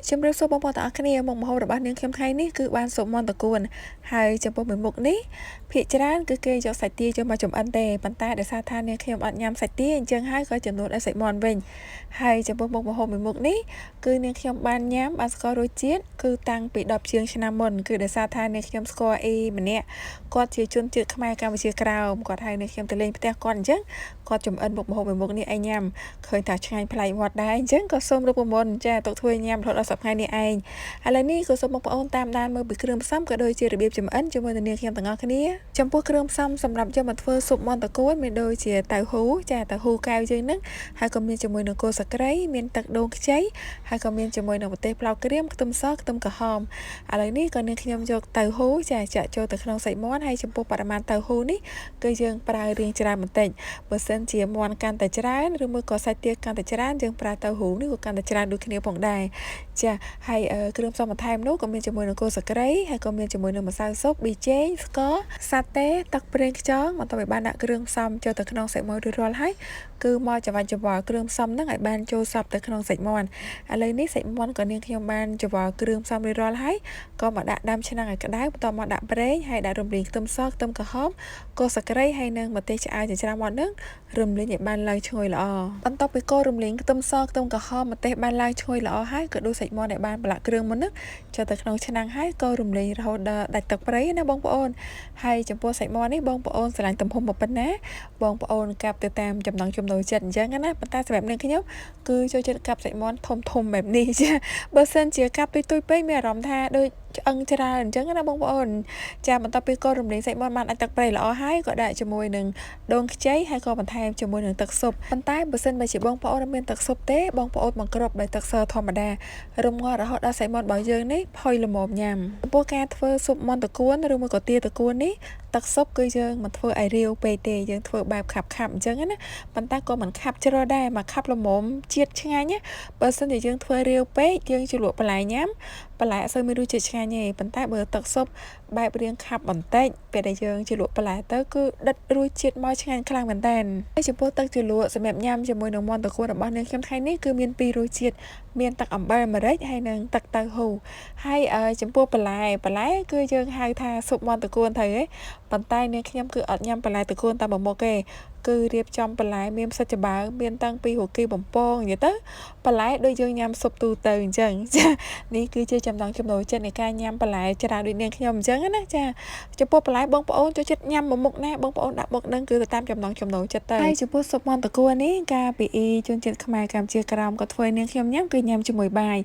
ជំរាបសួរបងប្អូនទាំងអស់គ្នាមុខម្ហូបរបស់នាងខ្ញុំថ្ងៃនេះគឺបានសុំមន្តគួនហើយចំពោះមួយមុខនេះភាគច្រើនគឺគេយកសាច់ទាយកមកចម្អិនទេប៉ុន្តែដោយសារថានាងខ្ញុំអត់ញ៉ាំសាច់ទាអញ្ចឹងហើយក៏ចំនួនឲ្យសាច់មាន់វិញហើយចំពោះមុខម្ហូបមួយមុខនេះគឺនាងខ្ញុំបានញ៉ាំបានស្គាល់រសជាតិគឺតាំងពី10ជាងឆ្នាំមុនគឺដោយសារថានាងខ្ញុំស្គាល់អ៊ីម្នាក់គាត់ជាជនជាតិខ្មែរកម្ពុជាក្រោមគាត់ឲ្យនាងខ្ញុំទៅលេងផ្ទះគាត់អញ្ចឹងគាត់ចំអិនមុខម្ហូបមួយមុខនេះឲ្យញ៉ាំឃើញថាឆ្ងាញ់ប្លែកមាត់ដែរអញ្ចឹងក៏សូមរូបមន្តចាទុកធ្វើញ៉ាំរហូតដល់សប្តាហ៍នេះឯងឥឡូវនេះក៏សូមបងប្អូនតាមដានមើលពីគ្រឿងផ្សំក៏ដូចជារបៀបចម្អិនជាមួយនឹងនាងខ្ញុំទាំងអស់គ្នាចំពោះគ្រឿងផ្សំសម្រាប់យកមកធ្វើស៊ុបមាន់ត្រកួនមានដូចជាតៅហ៊ូចាតៅហ៊ូកែវយើងហ្នឹងហើយក៏មានជាមួយនឹងគល់ស្លឹកគ្រៃមានទឹកដូងខ្ចីហើយក៏មានជាមួយនឹងម្ទេសប្លោកក្រៀមខ្ទឹមសខ្ទឹមក្រហមឥឡូវនេះក៏នាងខ្ញុំយកតៅហ៊ូចាចាក់ចូលទៅក្នុងសាច់មាន់ហើយចំពោះបរិមាណតៅហ៊ូនេះគឺយើងប្រើរៀងច្រើនបន្តិចបើសិនជាមាន់កាន់តែច្រើនឬមួយក៏សាច់ទាកាន់តែច្រើនយើងប្រើតៅហ៊ូនេះក៏កាន់តែច្រើនដូចគ្នាផងដែរចាហើយគ្រឿងផ្សំបន្ថែមនោះក៏មានជាមួយនឹងគល់ស្លឹកគ្រៃហើយក៏មានជាមួយនឹងម្សៅស៊ុបប៊ីចេងស្ករសាតេទឹកប្រេងខ្យងបន្ទាប់ពីបានដាក់គ្រឿងផ្សំចូលទៅក្នុងសាច់មាន់រួចរាល់ហើយគឺមកច្របាច់ច្របល់គ្រឿងផ្សំហ្នឹងឲ្យបានចូលសព្វទៅក្នុងសាច់មាន់ឥឡូវនេះសាច់មាន់ក៏នាងខ្ញុំបានច្របល់គ្រឿងផ្សំរួចរាល់ហើយក៏មកដាក់ដាំឆ្នាំងឲ្យក្តៅបន្ទាប់មកដាក់ប្រេងហើយដាក់រំលីងខ្ទឹមសខ្ទឹមក្រហមគល់ស្លឹកគ្រៃហើយនិងម្ទេសឆ្អើរចិញ្ច្រាំមកហ្នឹងរំលីងឲ្យបានឡើងឈ្ងុយល្អបន្ទាប់ពីកូររំលីងខ្ទឹមសខ្ទឹមក្រហមម្ទេសបានឡើងឈ្ងុយល្អហើយក៏ដួសសាច់មាន់ដែលបានប្រឡាក់គ្រឿងមុនហ្នឹងចូលទៅក្នុងឆ្នាំងហើយកូររំលីងរហូតដល់ដាច់ទឹកប្រៃណាបងប្អូនហើយចំពោះសាច់មាន់នេះបងប្អូនស្រឡាញ់ទំហំប៉ុណ្ណាបងប្អូនកាប់ទៅតាមចំណង់ចំណូលចិត្តអញ្ចឹងណាប៉ុន្តែសម្រាប់នាងខ្ញុំគឺចូលចិត្តកាប់សាច់មាន់ធំបែបនេះចាបើសិនជាកាប់ទុយពេកមានអារម្មណ៍ថាដូចឆ្អឹងច្រើនអញ្ចឹងណាបងប្អូនចាបន្ទាប់ពីកូររំលីងសាច់មាន់បានអាចទឹកប្រៃល្អហើយក៏ដាក់ជាមួយនឹងដូងខ្ចីហើយក៏បន្ថែមជាមួយនឹងទឹកស៊ុបប៉ុន្តែបើសិនបើជាបងប្អូនមានទឹកស៊ុបទេបងប្អូនបង្ក្រប់ដោយទឹកសធម្មតារំងាស់រហូតដល់សាច់មាន់របស់យើងនេះផុយល្មមញ៉ាំចំពោះការធ្វើស៊ុបមាន់ត្រកួនឬមួយក៏ទាត្រកួននេះទឹកស៊ុបគឺយើងមិនធ្វើឲ្យរាវពេកទេយើងធ្វើបែបខាប់អញ្ចឹងណាប៉ុន្តែក៏មិនខាប់ជ្រុលដែរមកខាប់ល្មមជាតិឆ្ងាញ់ណាបើសិនជាយើងធ្វើរាវពេកយើងជ្រលក់បន្លែញ៉ាំបន្លែអត់សូវមានរសជាតិឆ្ងាញ់ទេប៉ុន្តែបើទឹកស៊ុបបែបរាងខាប់បន្តិចពេលដែលយើងជ្រលក់បន្លែទៅគឺដិតរសជាតិមកឆ្ងាញ់ខ្លាំងមែនតើហើយចំពោះទឹកជ្រលក់សម្រាប់ញ៉ាំជាមួយនឹងមាន់ត្រកួនរបស់នាងខ្ញុំថ្ងៃនេះគឺមានពីររសជាតិមានទឹកអំបិលម្រេចហើយនិងទឹកតៅហ៊ូហើយចំពោះបន្លែគឺយើងហៅថាស៊ុបមាន់ត្រកួនទៅហ៎ប៉ុន្តែនាងខ្ញុំគឺអត់ញ៉ាំបន្លែត្រកួនតាមមុខទេគឺរៀបចំបន្លែមានផ្សិតច្បើមានតាំងពីរគីបំពងនិយាយទៅបន្លែដូចយើងញ៉ាំស៊ុបទូទៅអញ្ចឹងចានេះគឺជាចំណង់ចំណូលចិត្តនៃការញ៉ាំបន្លែច្រើនដូចនាងខ្ញុំអញ្ចឹងណាចាចំពោះបន្លែបងប្អូនចូលចិត្តញ៉ាំមួយមុខណាបងប្អូនដាក់មុខហ្នឹងគឺទៅតាមចំណង់ចំណូលចិត្តទៅហើយចំពោះស៊ុបមាន់ត្រកួននេះកាលពីជនជាតិខ្មែរកម្ពុជាក្រោមក៏ធ្វើនាងខ្ញុំញ៉ាំគឺញ៉ាំជាមួយបាយ